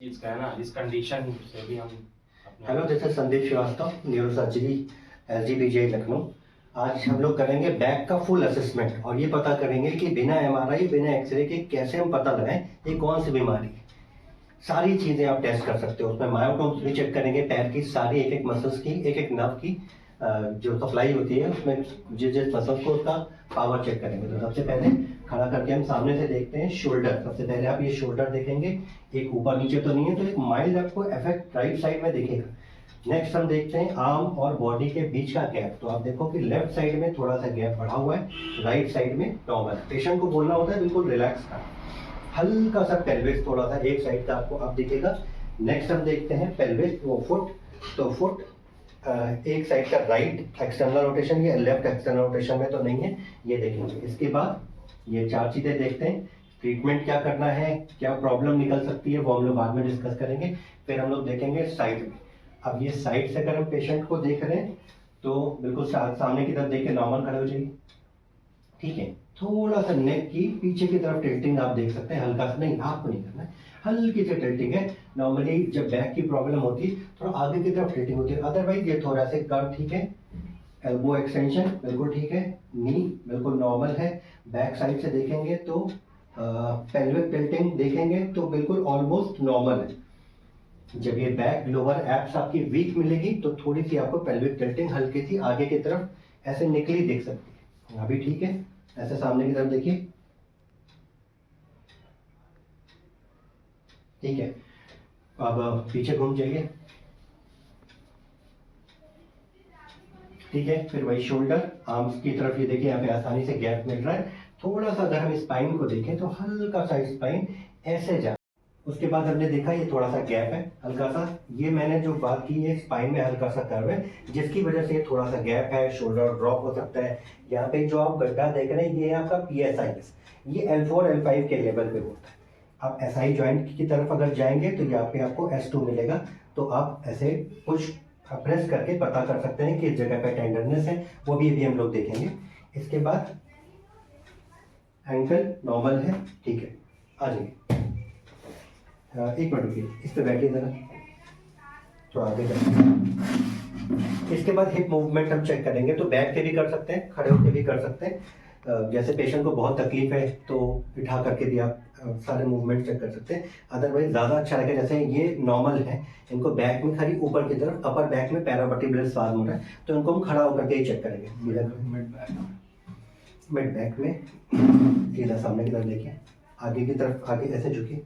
चीज का है ना, इस कंडीशन से भी हम hello, this is Sandeep Srivastava, neurosurgery, SGPGI Lucknow. आज हम लोग करेंगे बैक का फुल असेसमेंट और ये पता करेंगे कि बिना MRI बिना एक्सरे के कैसे हम पता लगाएं ये कौन सी बीमारी है। सारी चीज़ें आप टेस्ट कर सकते हो। उसमें मायोटोम्स भी चेक करेंगे, पैर की सारी एक एक मसल्स की, एक एक नर्व की जो सप्लाई होती है उसमें जिस जिस मसल्स को उसका पावर चेक करेंगे। तो सबसे पहले खड़ा करके हम सामने से देखते हैं शोल्डर। सबसे पहले आप ये शोल्डर देखेंगे, एक ऊपर नीचे तो नहीं है, तो एक माइल्ड आपको इफेक्ट राइट साइड में दिखेगा। नेक्स्ट हम देखते हैं आर्म और बॉडी के बीच का गैप। तो आप देखो कि लेफ्ट साइड में थोड़ा सा गैप बढ़ा हुआ है, राइट साइड में नॉर्मल। पेशेंट को बोलना होता है बिल्कुल रिलैक्स का, हल्का सा पेल्विस थोड़ा सा एक साइड का आपको अब दिखेगा। नेक्स्ट हम देखते हैं पेल्विस, वो फुट। तो फुट एक साइड का राइट एक्सटर्नल रोटेशन, ये लेफ्ट एक्सटर्नल रोटेशन में तो नहीं है, ये देखेंगे। इसके बाद ये चार चीजें देखते हैं। ट्रीटमेंट क्या करना है, क्या प्रॉब्लम निकल सकती है, वो हम लोग बाद में डिस्कस करेंगे। फिर हम लोग देखेंगे साइड में। अब ये साइड से अगर हम पेशेंट को देख रहे हैं तो बिल्कुल सामने की तरफ देख के नॉर्मल खड़े हो जाइए, ठीक है। थोड़ा सा नेक की पीछे की तरफ टिल्टिंग आप देख सकते हैं, हल्का सा, नहीं आपको नहीं करना है, हल्की सी टिल्टिंग है। नॉर्मली जब बैक की प्रॉब्लम होती है थोड़ा आगे की तरफ टिल्टिंग होती है, अदरवाइज ये थोड़ा सा कर्व ठीक है। एल्बो एक्सटेंशन बिल्कुल ठीक है, नी बिल्कुल नॉर्मल है। बैक साइड से देखेंगे तो पेल्विक टिल्टिंग देखेंगे तो बिल्कुल ऑलमोस्ट नॉर्मल है। जब ये बैक लोअर एब्स आपकी वीक मिलेगी तो थोड़ी सी आपको पेल्विक टिल्टिंग हल्की सी आगे की तरफ ऐसे निकली दिख सकती है। अभी ठीक है, ऐसे सामने की तरफ देखिए, ठीक है। अब पीछे घूम जाइए, ठीक है। फिर वही शोल्डर आर्म्स की तरफ, ये देखिए यहाँ पे आसानी से गैप मिल रहा है। थोड़ा सा अगर हम स्पाइन को देखें तो हल्का सा स्पाइन ऐसे जा, उसके बाद हमने देखा ये थोड़ा सा गैप है हल्का सा। ये मैंने जो बात की है स्पाइन में हल्का सा कर्व है, जिसकी वजह से थोड़ा सा गैप है, शोल्डर ड्रॉप हो सकता है। यहाँ पे जो आप गड्ढा देख रहे हैं ये है आपका PSIS, ये L4 L5 के लेवल पे होता है। आप SI जॉइंट की तरफ अगर जाएंगे तो यहाँ पे आपको S2 मिलेगा। तो आप ऐसे पुश प्रेस करके पता कर सकते हैं कि इस जगह पे टेंडरनेस है, वो भी अभी हम लोग देखेंगे। इसके बाद एंकल नॉर्मल है, ठीक है। आ जाइए, एक मिनट रुकिए, इस पे बैठिए जरा, थोड़ा आगे बैठिए। इसके बाद हिप मूवमेंट हम चेक करेंगे, तो बैठ के भी कर सकते हैं, खड़े होकर भी कर सकते हैं। जैसे पेशेंट को बहुत तकलीफ है तो बिठा करके भी आप सारे मूवमेंट चेक कर सकते हैं। अदरवाइज ज़्यादा अच्छा रहेगा, जैसे ये नॉर्मल है, इनको बैक में खाली ऊपर की तरफ, अपर बैक में पैरावर्टिब्रल स्वाद हो रहा है, तो इनको हम खड़ा होकर के ही चेक करेंगे। मिड बैक में सीधा सामने की तरफ देखिए, आगे की तरफ, आगे ऐसे झुकिए,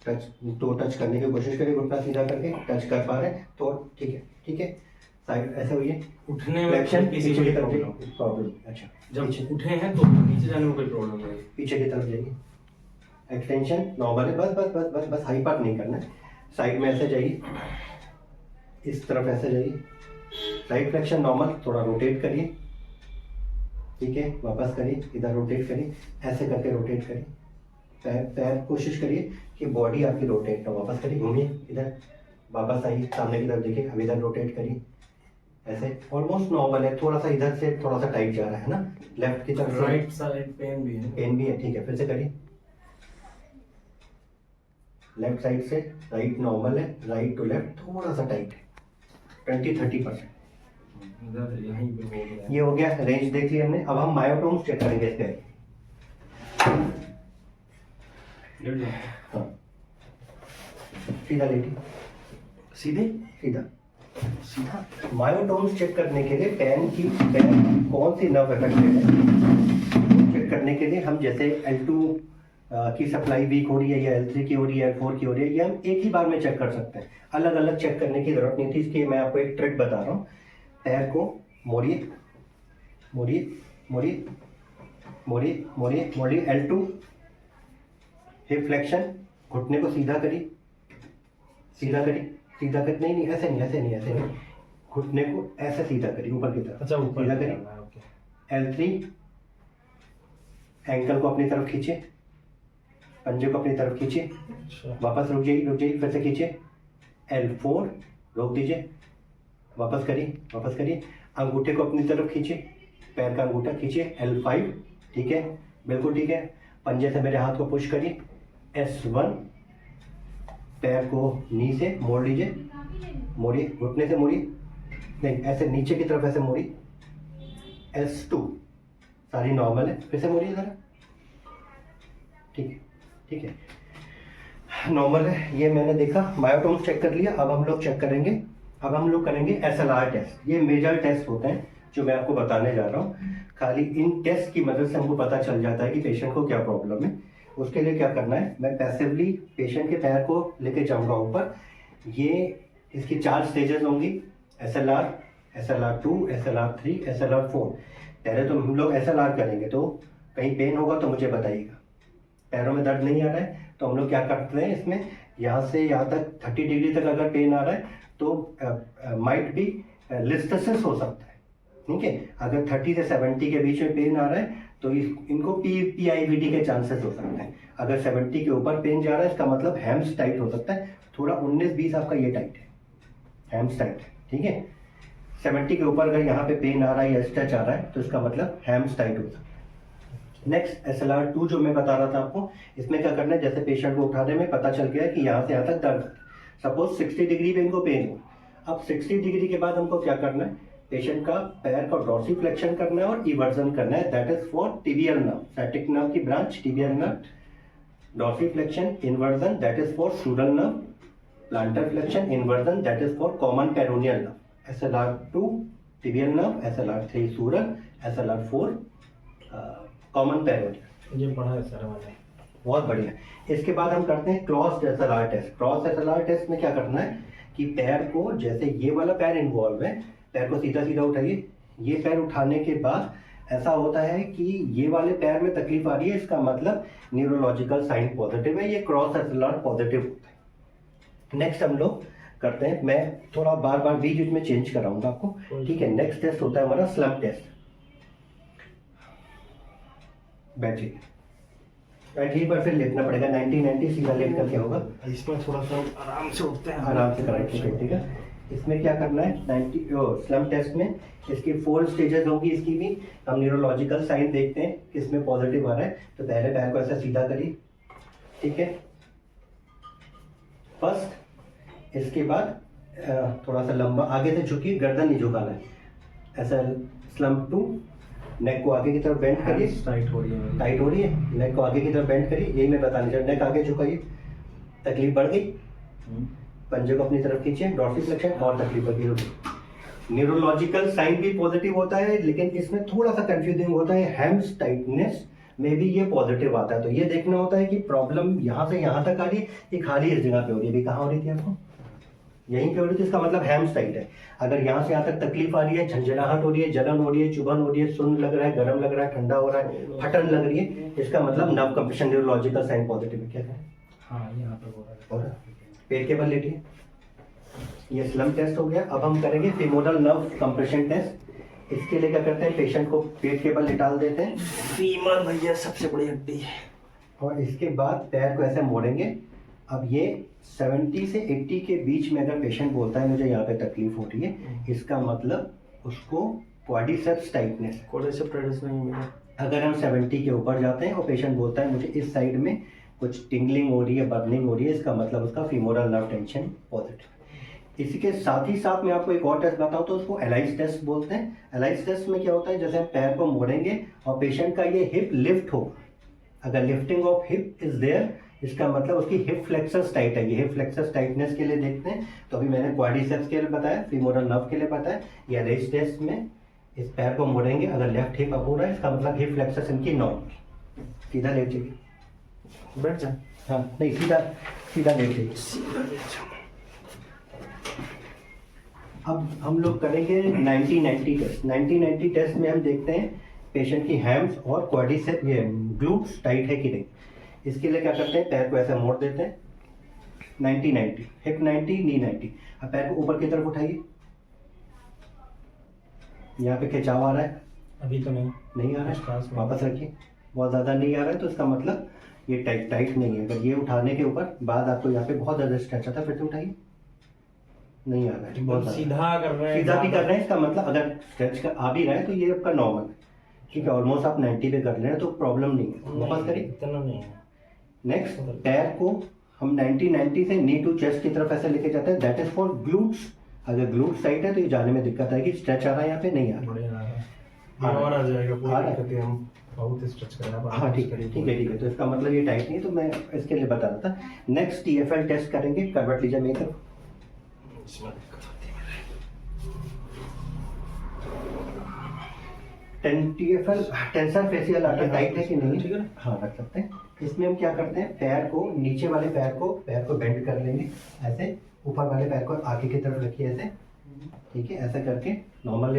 टच तो टच करने की कोशिश करिए, घुटना सीधा करके टच कर पा रहे हैं तो ठीक है, ठीक है। साइड ऐसे हुई, उठने में फ्लेक्शन किसी पीछे की को तरफ प्रॉब्लम, अच्छा जब उठे हैं तो नीचे जाने में कोई प्रॉब्लम नहीं। पीछे की तरफ जाइए, एक्सटेंशन नॉर्मल है, बस बस बस बस बस हाइपर नहीं करना है। साइड में ऐसे जाइए, इस तरफ ऐसे जाइए, राइट फ्लेक्शन नॉर्मल, थोड़ा रोटेट करिए, ठीक है। वापस करिए, इधर रोटेट करिए, ऐसे करके रोटेट करिए। पैर पैर कोशिश करिए कि बॉडी आपकी रोटेट ना, वापस करिए, घूमिए इधर, वापस आइए, सामने की तरफ देखिए, अब इधर रोटेट करिए, ऐसे ऑलमोस्ट नॉर्मल है। थोड़ा सा इधर से थोड़ा सा टाइट जा रहा है ना, लेफ्ट की तरफ, राइट साइड पेन भी है, पेन भी है, ठीक है। फिर से करिए, लेफ्ट साइड से राइट नॉर्मल है, राइट टू लेफ्ट थोड़ा सा टाइट है, 20-30%। इधर यहीं पे हो रहा है। ये हो गया, रेंज देख लिया हमने। अब हम मायोटोम्स चेक करेंगे इसके। हाँ, सीधा लेटी, सीधे सीधा सीधा। मायोटोम्स चेक करने के लिए पैन कौन सी नर्व अफेक्टेड है चेक करने के लिए हम, जैसे L2 की सप्लाई वीक हो रही है या L3 की हो रही है, L4 की हो रही है, ये हम एक ही बार में चेक कर सकते हैं। अलग अलग चेक करने की जरूरत नहीं थी, इसलिए मैं आपको एक ट्रिक बता रहा हूँ। पैर को मोड़िए मोड़िए मोड़िए मोड़िए मोड़िए मोड़िए, L2 हिप फ्लेक्शन, घुटने को सीधा करिए, सीधा करिए, सीधा कर, नहीं नहीं ऐसे नहीं, ऐसे नहीं, ऐसे नहीं, घुटने को ऐसे सीधा करिए ऊपर की तरफ, अच्छा ऊपर सीधा करिए। L3 एंकल को अपनी तरफ खींचे, पंजे को अपनी तरफ खींचे, वापस रुक जाइए, फिर से खींचे। L4 रोक दीजिए, वापस करिए, अंगूठे को अपनी तरफ खींचे, पैर का अंगूठा खींचिए। L5 ठीक है, बिल्कुल ठीक है। पंजे से मेरे हाथ को पुश करिए, S1 पैर को नी से मोड़ लीजिए, मोड़िए, घुटने से मोड़िए, नहीं ऐसे नीचे की तरफ ऐसे मोड़िए, S2 सारी नॉर्मल है, फिर से मोड़िए ज़रा, ठीक है, ठीक है, नॉर्मल है। ये मैंने देखा, मायोटोन्स चेक कर लिया। अब हम लोग चेक करेंगे, अब हम लोग करेंगे SLR टेस्ट। ये मेजर टेस्ट होते हैं जो मैं आपको बताने जा रहा हूँ। खाली इन टेस्ट की मदद से हमको पता चल जाता है कि पेशेंट को क्या प्रॉब्लम है। उसके लिए क्या करना है, मैं पैसिवली पेशेंट के पैर को लेके जाऊंगा ऊपर। ये इसकी 4 स्टेजेस होंगी, SLR, SLR2, SLR3, SLR4। पहले तो हम लोग SLR करेंगे, तो कहीं पेन होगा तो मुझे बताइएगा। पैरों में दर्द नहीं आ रहा है तो हम लोग क्या करते हैं, इसमें यहाँ से यहाँ तक 30 डिग्री तक अगर पेन आ रहा है तो माइट भी लिस्टसिस हो सकता है, ठीक है। अगर 30 से 70 के बीच में पेन आ रहा है तो इनको PIVD के चांसेस हो सकते हैं। अगर 70 के ऊपर पेन जा रहा है इसका मतलब हैम्स टाइट हो सकता है। थोड़ा 19-20 आपका ये टाइट है, हैम्स टाइट है, ठीक है। 70 के ऊपर अगर यहाँ पे पेन आ रहा है या स्ट्रेच आ रहा है तो इसका मतलब हैम्स टाइट हो सकता है। नेक्स्ट SLR2 जो मैं बता रहा था आपको, इसमें क्या करना है, जैसे पेशेंट को उठाने में पता चल गया कि यहाँ से यहाँ तक दर्द, सपोज 60 डिग्री पे इनको पेन हो। अब 60 डिग्री के बाद हमको क्या करना है, पेशेंट का पैर का डॉर्सीफ्लेक्शन करना है और इवर्जन करना है। That is for tibial nerve, सैटिक nerve की branch tibial nerve. Dorsiflexion, inversion that is for सूडल nerve. Planter flexion, inversion that is for common peroneal nerve. SLR2 tibial nerve, SLR3 सूडल, SLR4 common peroneal. ये पढ़ा है sir मैंने, बहुत बढ़िया। इसके बाद हम करते हैं cross SLR test. Cross SLR test में क्या करना है कि पैर को, जैसे ये वाला पैर इन्वॉल्व है, पैर को सीधा सीधा उठाइए। ये पैर उठाने के बाद ऐसा होता है कि ये वाले पैर में तकलीफ आ रही है, इसका मतलब न्यूरोलॉजिकल साइन पॉजिटिव है, ये क्रॉस SLR पॉजिटिव होता है। नेक्स्ट हम लोग करते हैं, मैं थोड़ा बार बार बीच में चेंज कराऊंगा आपको, ठीक है। नेक्स्ट टेस्ट होता है हमारा स्लम्प टेस्ट। बैठिए, बैठिए पर फिर लेटना पड़ेगा, 90-90 सीधा लेट कर क्या होगा, इसमें थोड़ा सा आराम से उठते हैं, आराम से कराएंगे, ठीक है। इसमें क्या करना है, 90 स्लम्प टेस्ट में इसकी 4 स्टेजेस होंगी। इसकी भी हम न्यूरोलॉजिकल साइन देखते हैं किसमें पॉजिटिव आ रहा है। तो पहले पैर को ऐसा सीधा करिए, ठीक है, फर्स्ट। इसके बाद थोड़ा सा लंबा आगे से झुकिए, गर्दन नहीं झुकाना है, ऐसा स्लम्प 2। नेक को आगे की तरफ बेंड करिए, टाइट हो रही है, टाइट हो रही है, नेक को आगे की तरफ बेंड करिए, यही मैं बताने जा रहा हूं। नेक आगे झुकाइए, तकलीफ बढ़ गई, पंजे को अपनी तरफ खींचिए, डॉर्सीफ्लेक्शन, और तकलीफ बढ़ गई। न्यूरोलॉजिकल साइन भी पॉजिटिव होता है, लेकिन इसमें थोड़ा सा कंफ्यूजिंग होता है, हैम्स टाइटनेस में भी ये पॉजिटिव आता है। तो ये देखना होता है कि प्रॉब्लम यहाँ से यहाँ तक आ रही है कि खाली इस जगह पे हो रही है। अभी कहाँ हो रही थी आपको, यहीं पे हो रही थी, इसका मतलब हैम्स टाइट है। अगर यहाँ से यहाँ तक तकलीफ आ रही है, झंझनाहट हो रही है, जलन हो रही है, चुभन हो रही है, सुन्न लग रहा है, गर्म लग रहा है, ठंडा हो रहा है, फटन लग रही है, इसका मतलब nerve compression, neurological sign positive है। क्या करें, हाँ यहाँ पे हो रहा है। पेट के बल लेटिए, ये स्लम्प टेस्ट हो गया। अब हम करेंगे फीमोरल नर्व कंप्रेशन टेस्ट। इसके लिए क्या करते हैं, पेशेंट को पेट के बल लिटाल देते हैं, फीमर भैया सबसे बड़ी हड्डी है, और इसके बाद पैर को ऐसे मोड़ेंगे। अब ये 70 से 80 के बीच में अगर पेशेंट बोलता है मुझे यहाँ पे तकलीफ हो रही है, इसका मतलब उसको क्वाड्रिसेप्स टाइटनेस, कोडेसेप्टाइटिस नहीं मिला। अगर हम 70 के ऊपर जाते हैं और पेशेंट बोलता है मुझे इस साइड में कुछ टिंगलिंग हो रही है, बर्निंग हो रही है, इसका मतलब उसका फीमोरल नर्व टेंशन पॉजिटिव। इसी के साथ ही साथ मैं आपको एक और टेस्ट बताऊं तो उसको एलाइज टेस्ट बोलते हैं। एलाइज टेस्ट में क्या होता है, जैसे हम पैर को मोड़ेंगे और पेशेंट का ये हिप लिफ्ट हो, अगर lifting of hip is there, इसका मतलब उसकी हिप फ्लेक्सस टाइट है। ये हिप फ्लेक्सस टाइटनेस के लिए देखते हैं। तो अभी मैंने क्वाड्रिसेप्स के लिए बताया, फीमोरल नर्व के लिए बताया। ये एलाइज टेस्ट में इस पैर को मोड़ेंगे, अगर लेफ्ट हिप अप हो रहा है इसका मतलब हिप फ्लेक्सस इनकी नॉर्मल। सीधा लेट जाइए, बैठ जाए, हाँ नहीं सीधा सीधा लेट जाइए। अब हम लोग करेंगे 90-90 टेस्ट। 90-90 टेस्ट में हम देखते हैं पेशेंट की हैम्स और क्वाड्रिसेप ये ग्लूट्स टाइट है कि नहीं। इसके लिए क्या करते हैं, पैर को ऐसे मोड़ देते हैं, 90-90, हिप 90, नी 90। अब पैर को ऊपर की तरफ उठाइए, यहाँ पे खिंचाव आ रहा है, अभी तो नहीं आ रहा है, वापस रखिए, बहुत ज़्यादा नहीं आ रहा है तो इसका मतलब ये टाइट नहीं है। अगर ये उठाने के ऊपर बाद आपको यहाँ पे बहुत ज़्यादा स्ट्रेच आता है, फिर से उठाइए, नहीं आ रहा है, बहुत सीधा कर रहे हैं, सीधा भी कर रहे हैं, इसका मतलब अगर स्ट्रेच का आ भी रहा है तो ये आपका नॉर्मल है, ठीक है। ऑलमोस्ट आप 90 पे कर रहे हैं तो प्रॉब्लम नहीं है, वापस करिए, इतना नहीं है। नेक्स्ट पैर को हम 90 से नी टू चेस्ट की तरफ ऐसे लेके जाते हैं, दैट इज फॉर ग्लूट्स। अगर ग्लूट साइड है तो ये जाने में दिक्कत आएगी, स्ट्रेच आ रहा है यहाँ पे नहीं आ रहा। बढ़िया आ रहा है, ये और आ जाएगा आ पूरी रहा है। दिक्कत है, हम बहुत स्ट्रेच कर रहे हैं। हाँ ठीक है ठीक है ठीक है, तो इसका मतलब ये टाइट नहीं है, तो मैं इसके लिए बता रहा था। नेक्स्ट TFL टेस्ट करेंगे, करवट लीजिए मेरी तरफ। इसमें दिक्कत होती है। TFL tensor facial artery tight है कि नहीं ठीक है ना? हाँ रख सकते हैं। इसमें हम क्या करते हैं, पैर को नीचे वाले पैर को बेंड कर लेंगे ऐसे, ऊपर वाले पैर को आगे की तरफ रखिए ऐसे, ठीक है। ऐसा करके नॉर्मल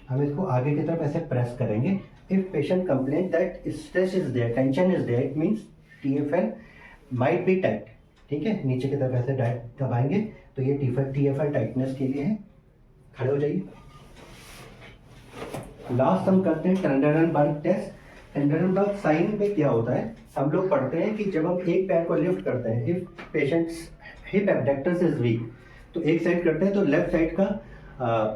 हम इसको आगे की तरफ ऐसे प्रेस करेंगे। If patient complain that stress is there, tension is there, it means TFL might be tight, ठीक है। नीचे की तरफ ऐसे दबाएंगे तो ये TFL टाइटनेस के लिए है। खड़े हो जाइए। लास्ट हम करते हैं टंडनबर्ग टेस्ट। टंडनबर्ग साइन में क्या होता है, हम लोग पढ़ते हैं कि जब हम एक पैर को लिफ्ट करते हैं, if patients hip abductors is weak, तो एक साइड करते हैं तो लेफ्ट साइड का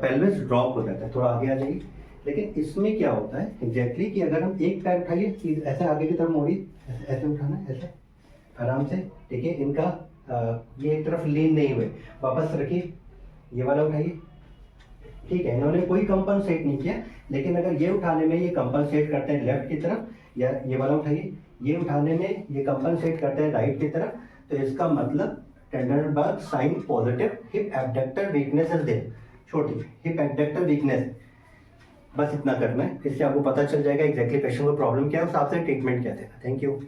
पेल्विस ड्रॉप हो जाता है। थोड़ा आगे आ जाइए। लेकिन इसमें क्या होता है एग्जैक्टली कि अगर हम एक पैर उठाइए, ऐसे आगे की तरफ मोड़िए, ऐसे उठाना है, ऐसे आराम से, ठीक है। इनका ये एक तरफ लीन नहीं हुए, वापस रखिए, ये वाला उठाइए, ठीक है। इन्होंने कोई कंपनसेट नहीं किया, लेकिन अगर ये उठाने में ये कंपनसेट करते हैं लेफ्ट की तरफ, या ये वाला उठाइए, ये उठाने में ये कंपनसेट करते हैं राइट की तरफ, तो इसका मतलब Trendelenburg sign positive, hip abductor weakness is there, छोटी हिप एब्डक्टर वीकनेस। बस इतना करना है, इससे आपको पता चल जाएगा एग्जैक्टली पेशेंट को प्रॉब्लम क्या है, उस हिसाब से ट्रीटमेंट क्या देना। Thank you.